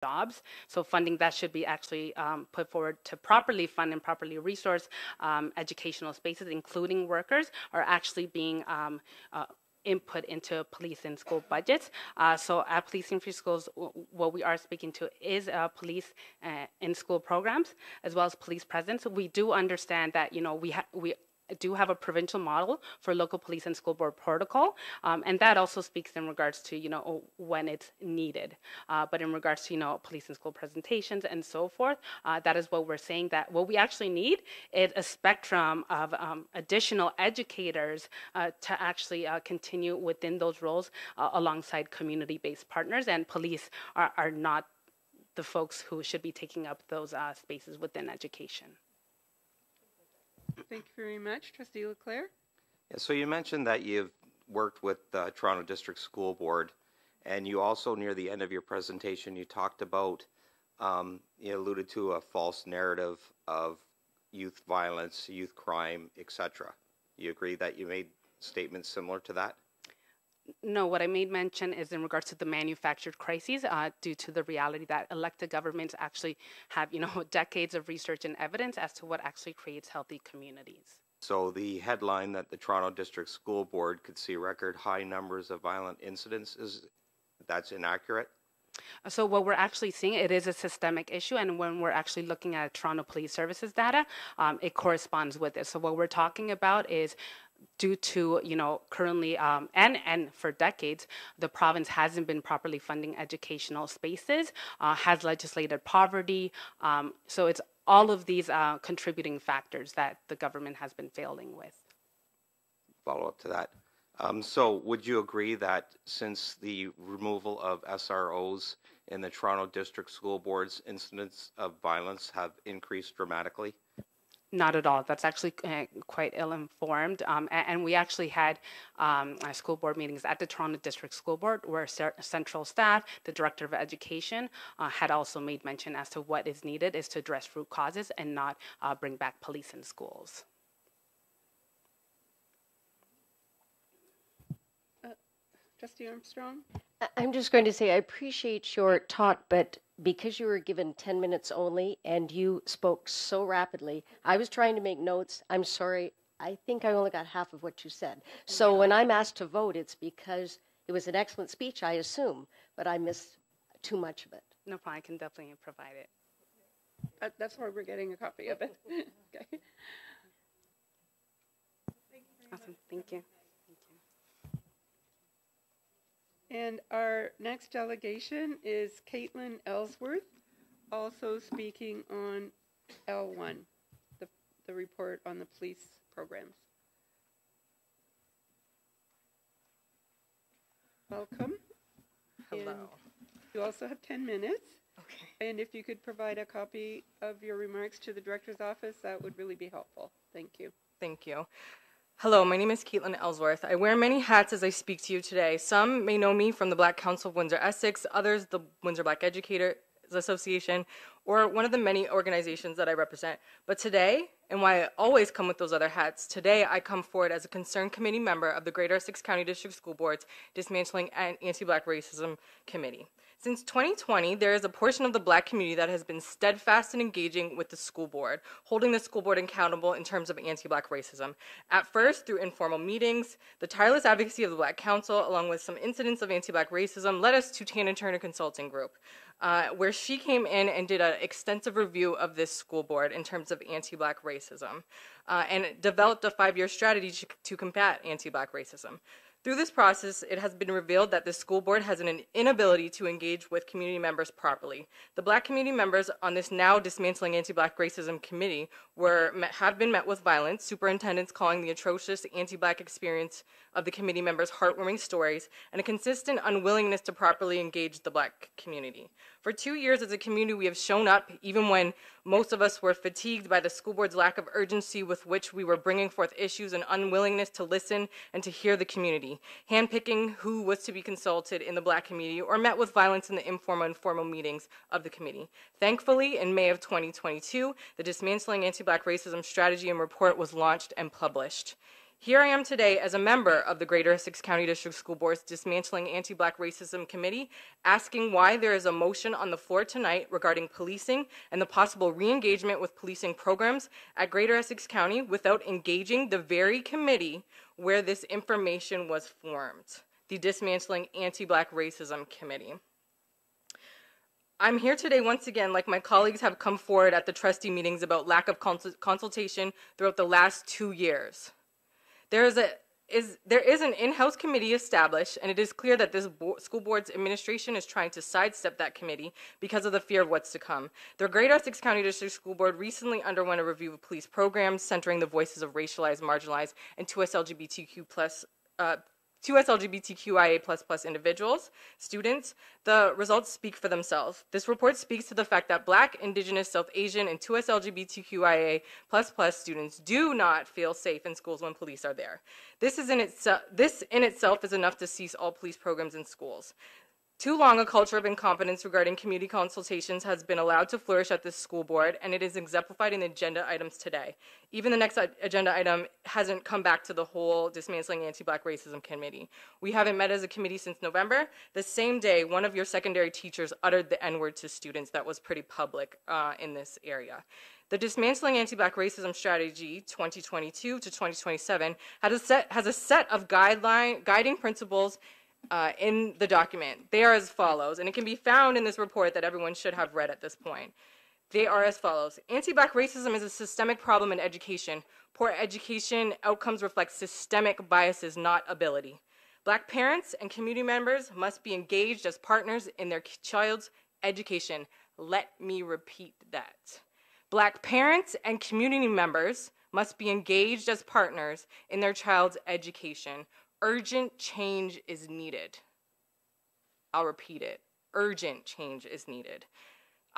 jobs. So funding that should be actually put forward to properly fund and properly resource educational spaces, including workers, are actually being input into police and school budgets. So at Policing Free Schools, what we are speaking to is police in school programs, as well as police presence. We do understand that, you know, we do have a provincial model for local police and school board protocol, and that also speaks in regards to, you know, when it's needed. But in regards to, you know, police and school presentations and so forth, that is what we're saying, that what we actually need is a spectrum of additional educators to actually continue within those roles alongside community-based partners, and police are not the folks who should be taking up those spaces within education. Thank you very much. Trustee Leclerc? Yeah, so you mentioned that you've worked with the Toronto District School Board, and you also, near the end of your presentation, you talked about, you alluded to a false narrative of youth violence, youth crime, etc. You agree that you made statements similar to that? No, what I made mention is in regards to the manufactured crises, due to the reality that elected governments actually have, you know, decades of research and evidence as to what actually creates healthy communities. So the headline that the Toronto District School Board could see record high numbers of violent incidents, that's inaccurate? So what we're actually seeing, it is a systemic issue, and when we're actually looking at Toronto Police Services data, it corresponds with it. So what we're talking about is, due to, you know, currently and for decades, the province hasn't been properly funding educational spaces, has legislated poverty. So it's all of these contributing factors that the government has been failing with. Follow up to that. So would you agree that since the removal of SROs in the Toronto District School Board's, incidents of violence have increased dramatically? Not at all. That's actually quite ill-informed. And we actually had school board meetings at the Toronto District School Board where central staff, the Director of Education, had also made mention as to what is needed is to address root causes and not bring back police in schools. Trustee Armstrong? I'm just going to say I appreciate your talk, but because you were given 10 minutes only and you spoke so rapidly, I was trying to make notes. I'm sorry. I think I only got half of what you said. So when I'm asked to vote, it's because it was an excellent speech, I assume, but I missed too much of it. No problem. I can definitely provide it. That's why we're getting a copy of it. Okay. Awesome. Thank you. And our next delegation is Caitlin Ellsworth, also speaking on L1, the report on the police programs. Welcome. Hello. And you also have 10 minutes. Okay. And if you could provide a copy of your remarks to the director's office, that would really be helpful. Thank you. Thank you. Hello, my name is Caitlin Ellsworth. I wear many hats as I speak to you today. Some may know me from the Black Council of Windsor-Essex, others the Windsor Black Educators Association, or one of the many organizations that I represent. But today, and why I always come with those other hats, today I come forward as a concerned committee member of the Greater Essex County District School Board's Dismantling Anti-Black Racism Committee. Since 2020, there is a portion of the Black community that has been steadfast in engaging with the school board, holding the school board accountable in terms of anti-Black racism. At first, through informal meetings, the tireless advocacy of the Black Council, along with some incidents of anti-Black racism, led us to Tana Turner Consulting Group, where she came in and did an extensive review of this school board in terms of anti-Black racism, and developed a 5-year strategy to combat anti-Black racism. Through this process, it has been revealed that the school board has an inability to engage with community members properly. The Black community members on this now dismantling anti-Black racism committee have been met with violence, superintendents calling the atrocious anti-Black experience of the committee members heartwarming stories, and a consistent unwillingness to properly engage the Black community. For 2 years as a community, we have shown up, even when most of us were fatigued by the school board's lack of urgency with which we were bringing forth issues and unwillingness to listen and to hear the community, handpicking who was to be consulted in the Black community or met with violence in the informal and formal meetings of the committee. Thankfully, in May of 2022, the Dismantling Anti-Black Racism Strategy and Report was launched and published. Here I am today as a member of the Greater Essex County District School Board's Dismantling Anti-Black Racism Committee, asking why there is a motion on the floor tonight regarding policing and the possible re-engagement with policing programs at Greater Essex County without engaging the very committee where this information was formed, the Dismantling Anti-Black Racism Committee. I'm here today once again, like my colleagues have come forward at the trustee meetings about lack of consultation throughout the last 2 years. There is an in-house committee established, and it is clear that this school board's administration is trying to sidestep that committee because of the fear of what's to come. The Greater Essex County District School Board recently underwent a review of police programs centering the voices of racialized, marginalized, and 2S LGBTQIA++ individuals, students. The results speak for themselves. This report speaks to the fact that Black, Indigenous, South Asian, and 2S LGBTQIA++ students do not feel safe in schools when police are there. This in itself is enough to cease all police programs in schools. Too long, a culture of incompetence regarding community consultations has been allowed to flourish at this school board, and it is exemplified in the agenda items today. Even the next agenda item hasn't come back to the whole Dismantling Anti-Black Racism Committee. We haven't met as a committee since November. The same day, one of your secondary teachers uttered the N-word to students. That was pretty public in this area. The Dismantling Anti-Black Racism Strategy 2022 to 2027 has a set of guiding principles in the document. They are as follows, and it can be found in this report that everyone should have read at this point. They are as follows. Anti-Black racism is a systemic problem in education. Poor education outcomes reflect systemic biases, not ability. Black parents and community members must be engaged as partners in their child's education. Let me repeat that. Black parents and community members must be engaged as partners in their child's education. Urgent change is needed. I'll repeat it. Urgent change is needed.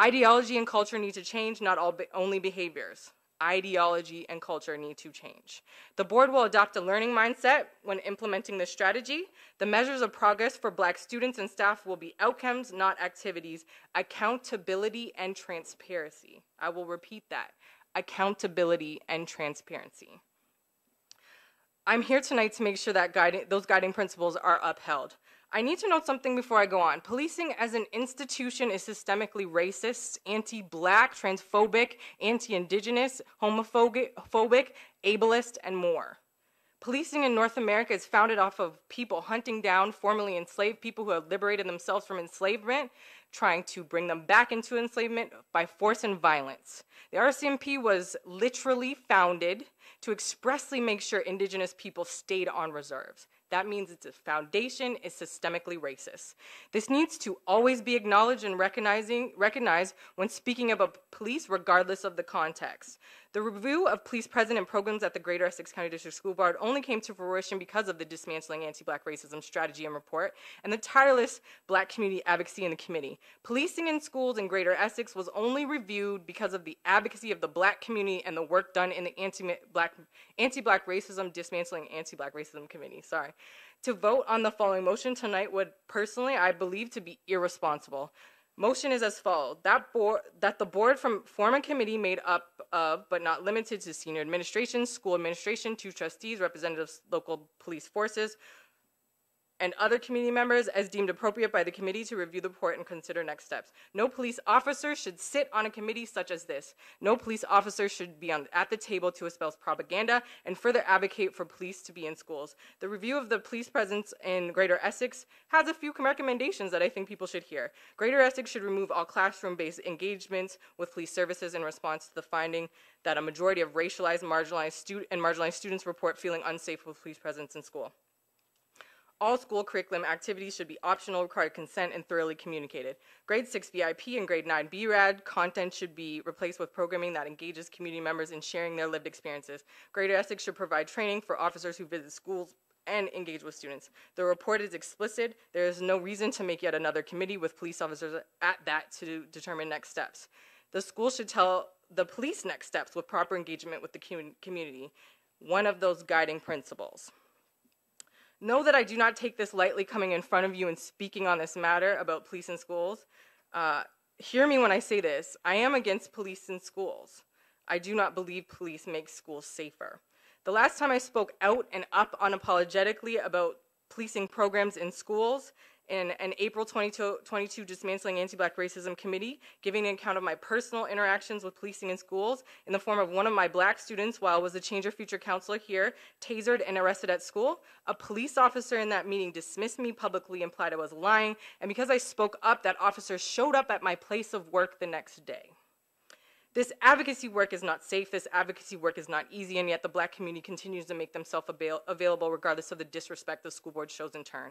Ideology and culture need to change, not only behaviors. Ideology and culture need to change. The board will adopt a learning mindset when implementing this strategy. The measures of progress for Black students and staff will be outcomes, not activities. Accountability and transparency. I will repeat that. Accountability and transparency. I'm here tonight to make sure that those guiding principles are upheld. I need to note something before I go on. Policing as an institution is systemically racist, anti-Black, transphobic, anti-Indigenous, homophobic, ableist, and more. Policing in North America is founded off of people hunting down formerly enslaved people who have liberated themselves from enslavement, trying to bring them back into enslavement by force and violence. The RCMP was literally founded to expressly make sure Indigenous people stayed on reserves. That means its foundation is systemically racist. This needs to always be acknowledged and recognized when speaking about police, regardless of the context. The review of police present and programs at the Greater Essex County District School Board only came to fruition because of the Dismantling Anti-Black Racism Strategy and Report and the tireless Black community advocacy in the committee. Policing in schools in Greater Essex was only reviewed because of the advocacy of the Black community and the work done in the Anti-Black Racism Dismantling Anti-Black Racism Committee. To vote on the following motion tonight would personally, I believe, to be irresponsible. Motion is as follows: that the board form a committee made up of, but not limited to, senior administration, school administration, 2 trustees, representatives, local police forces, and other community members as deemed appropriate by the committee to review the report and consider next steps. No police officer should sit on a committee such as this. No police officer should be at the table to espouse propaganda and further advocate for police to be in schools. The review of the police presence in Greater Essex has a few recommendations that I think people should hear. Greater Essex should remove all classroom-based engagements with police services in response to the finding that a majority of racialized, marginalized students report feeling unsafe with police presence in school. All school curriculum activities should be optional, require consent, and thoroughly communicated. Grade 6 VIP and Grade 9 BRAD content should be replaced with programming that engages community members in sharing their lived experiences. Greater Essex should provide training for officers who visit schools and engage with students. The report is explicit. There is no reason to make yet another committee with police officers at that to determine next steps. The school should tell the police next steps with proper engagement with the community, one of those guiding principles. Know that I do not take this lightly coming in front of you and speaking on this matter about police in schools. Hear me when I say this. I am against police in schools. I do not believe police make schools safer. The last time I spoke out and up unapologetically about policing programs in schools in an April 2022 Dismantling Anti-Black Racism Committee, giving an account of my personal interactions with policing in schools in the form of one of my black students, while I was a Change Our Future counselor here, tasered and arrested at school. A police officer in that meeting dismissed me publicly, implied I was lying, and because I spoke up, that officer showed up at my place of work the next day. This advocacy work is not safe, this advocacy work is not easy, and yet the black community continues to make themselves available regardless of the disrespect the school board shows in turn.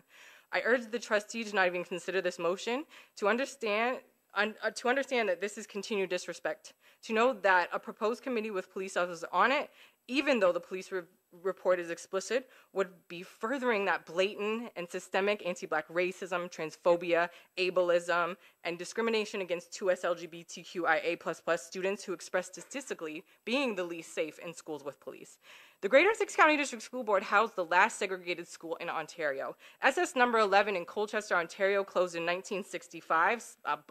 I urge the trustees to not even consider this motion, to understand that this is continued disrespect, to know that a proposed committee with police officers on it, even though the police report is explicit, would be furthering that blatant and systemic anti-black racism, transphobia, ableism, and discrimination against 2S LGBTQIA++ students who express statistically being the least safe in schools with police. The Greater Essex County District School Board housed the last segregated school in Ontario. SS number 11 in Colchester, Ontario closed in 1965.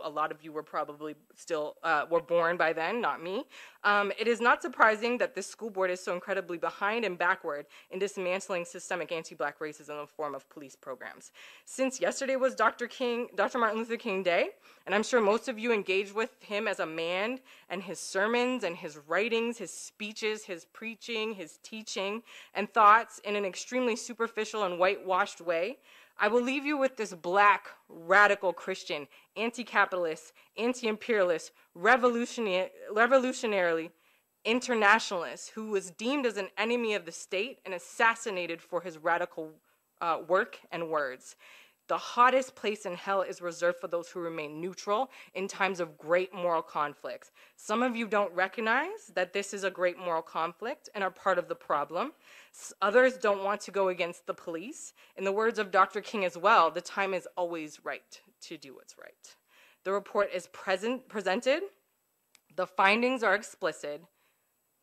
A lot of you were probably still were born by then, not me. It is not surprising that this school board is so incredibly behind and backward in dismantling systemic anti-black racism in the form of police programs. Since yesterday was Dr. Martin Luther King Day, and I'm sure most of you engaged with him as a man and his sermons and his writings, his speeches, his preaching, his teaching, and thoughts in an extremely superficial and whitewashed way, I will leave you with this black, radical Christian, anti-capitalist, anti-imperialist, revolutionary internationalist who was deemed as an enemy of the state and assassinated for his radical work and words. The hottest place in hell is reserved for those who remain neutral in times of great moral conflicts. Some of you don't recognize that this is a great moral conflict and are part of the problem. Others don't want to go against the police. In the words of Dr. King as well, the time is always right to do what's right. The report is presented. The findings are explicit.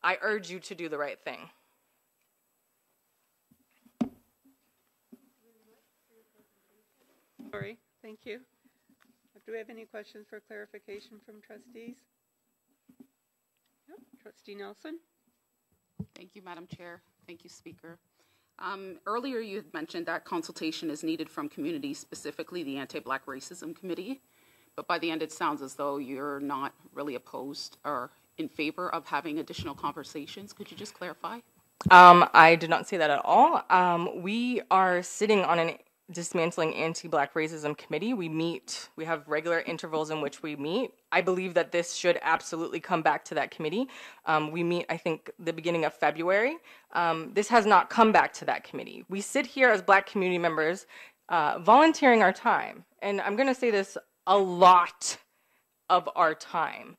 I urge you to do the right thing. Sorry, thank you. Do we have any questions for clarification from trustees? No? Trustee Nelson? Thank you, Madam Chair. Thank you, Speaker. Earlier you had mentioned that consultation is needed from communities, specifically the Anti-Black Racism Committee, but by the end it sounds as though you're not really opposed or in favor of having additional conversations. Could you just clarify? I did not say that at all. We are sitting on an Dismantling Anti-Black Racism Committee. We have regular intervals in which we meet. I believe that this should absolutely come back to that committee. We meet, I think, the beginning of February. This has not come back to that committee. We sit here as black community members volunteering our time. And I'm going to say this, a lot of our time.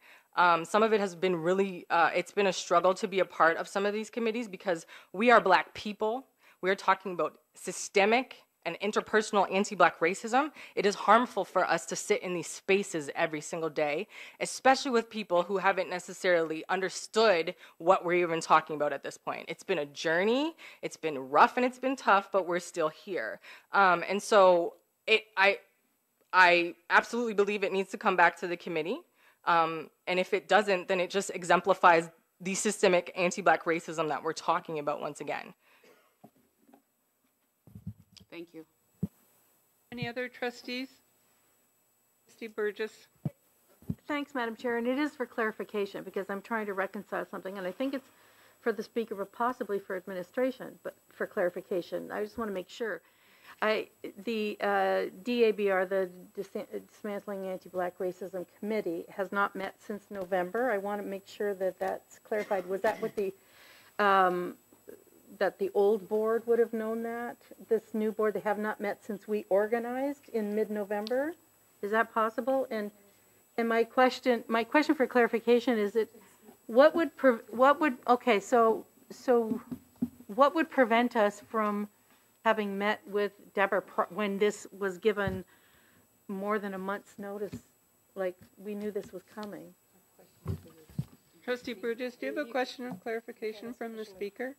Some of it has been really, it's been a struggle to be a part of some of these committees because we are black people. We are talking about systemic and interpersonal anti-black racism. It is harmful for us to sit in these spaces every single day, especially with people who haven't necessarily understood what we're even talking about at this point. It's been a journey, it's been rough and it's been tough, but we're still here. And so I absolutely believe it needs to come back to the committee. And if it doesn't, then it just exemplifies the systemic anti-black racism that we're talking about once again. Thank you. Any other trustees? Trustee Burgess? Thanks, Madam Chair, and it is for clarification because I'm trying to reconcile something, and I think it's for the speaker, but possibly for administration, but for clarification. I just want to make sure. The DABR, the Dismantling Anti-Black Racism Committee, has not met since November. I want to make sure that that's clarified. Was that what that the old board would have known that? This new board, they have not met since we organized in mid-November? Is that possible? And my question for clarification is that what would prevent us from having met with Deborah when this was given more than a month's notice, like we knew this was coming? Trustee Burgess, do you have a question of clarification from the speaker?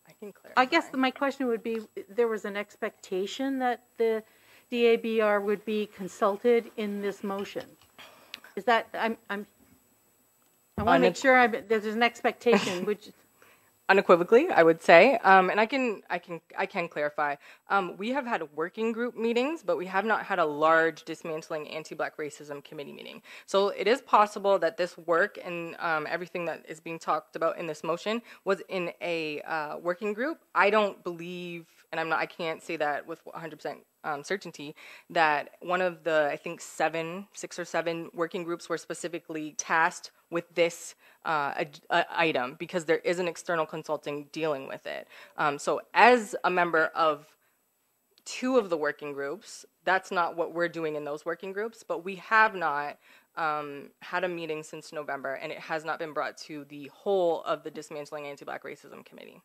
I can clarify. I guess my question would be, there was an expectation that the DABR would be consulted in this motion. Is that, I want to make sure there's an expectation, which... unequivocally, I would say, and I can clarify. We have had working group meetings, but we have not had a large dismantling anti-Black racism committee meeting. So it is possible that this work and everything that is being talked about in this motion was in a working group. I don't believe, and I can't say that with 100% certainty, that one of the, I think 6 or 7 working groups were specifically tasked with this item, because there is an external consulting dealing with it. So as a member of 2 of the working groups, that's not what we're doing in those working groups, but we have not had a meeting since November, and it has not been brought to the whole of the Dismantling Anti-Black Racism Committee.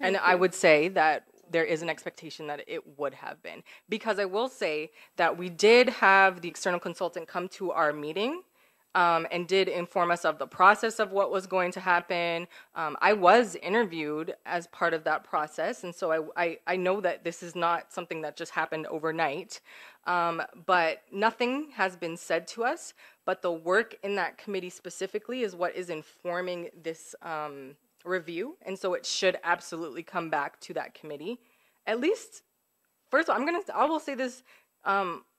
And I would say that there is an expectation that it would have been, because I will say that we did have the external consultant come to our meeting and did inform us of the process of what was going to happen. I was interviewed as part of that process, and so I know that this is not something that just happened overnight, but nothing has been said to us, but the work in that committee specifically is what is informing this review, and so it should absolutely come back to that committee. At least, first of all, I will say this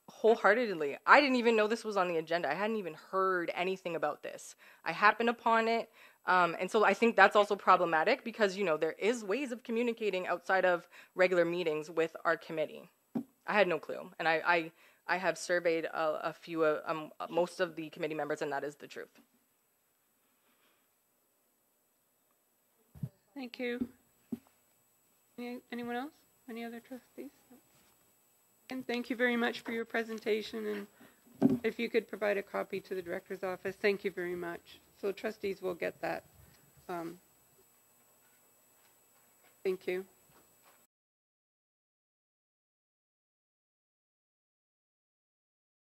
wholeheartedly. I didn't even know this was on the agenda. I hadn't even heard anything about this. I happened upon it, and so I think that's also problematic, because there is ways of communicating outside of regular meetings with our committee. I had no clue, and I have surveyed a few, most of the committee members, and that is the truth. Thank you. Anyone else? Any other trustees? And thank you very much for your presentation, and if you could provide a copy to the director's office, thank you very much. So trustees will get that. Thank you.